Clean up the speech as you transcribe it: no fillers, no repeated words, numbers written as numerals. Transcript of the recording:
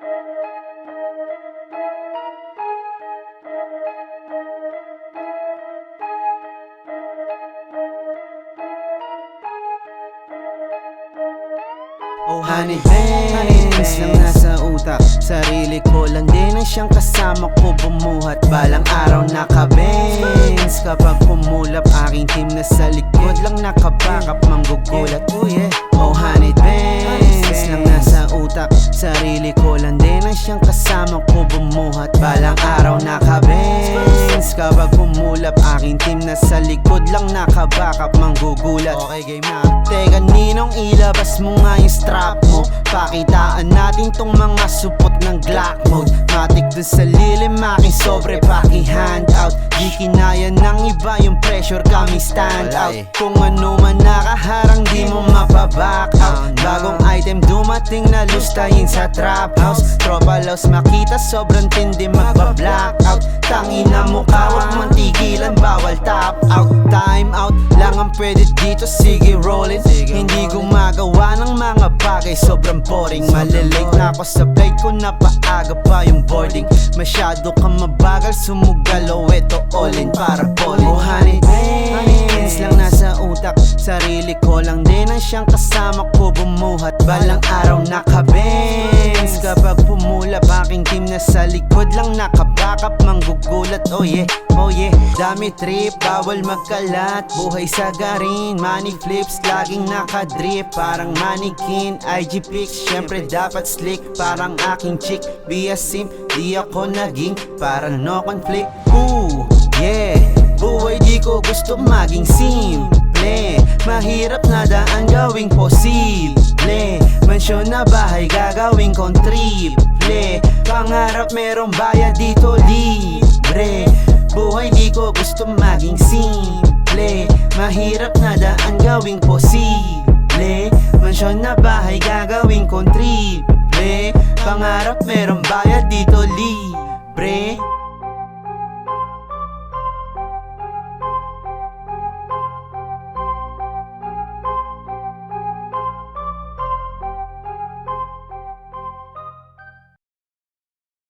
Oh honey Benz lang nasa utak, sarili ko lang din ang siyang kasama ko bumuhat. Balang araw naka-Benz, kapag pumulap aking team na sa likod lang nakabackup, manggugulat. Oh honey Benz lang nasa utak, sarili ko lang din ang siyang kasama ko bumuhat. Balang araw naka-Benz, kapag pumulap aking team na sa likod lang nakabackup, manggugulat. Okay game na. Teka ninong ilabas mo nga yung strap mo, pakitaan natin tong mga supot ng Glock mode. Matik dun sa lilim aking sobre paki handout. Di kinaya ng iba yung pressure kami stand out. Kung ano man nakaharang di mo mapaback out. Bagong item dumating na lustayin sa trap house. Tropa laws makita sobrang tindi magba-black out. Tangina mo kawak mong tigilan bawal tap out. Time out lang ang pwede dito, sige roll it. Hindi gumagawa ng mga bagay, sobrang boring. Malilate na ako sa flight ko, napaaga pa yung boarding. Masyado kang mabagal, sumugal o eto all in para bowling. Oh honey Benz lang nasa utak, sarili ko lang din ang siyang kasama ko bumuhat. Balang araw naka-Benz, kapag pumulap aking team na sa likod lang nakabackup, manggugulat. Oh yeah, dami trip, bawal magkalat. Buhay sa garin, money flips, laging nakadrip. Parang mannequin, IG pics, syempre dapat slick. Parang aking chick, be a simp, di ako naging para no conflict. Buhay di ko gusto maging simple, mahirap na daan gawing posible. Mansyon na bahay gagawin kong triple, pangarap merong bayad dito libre. Buhay di ko gusto maging simple, mahirap na daan gawing posible. Mansyon na bahay gagawin kong triple, pangarap merong bayad dito libre.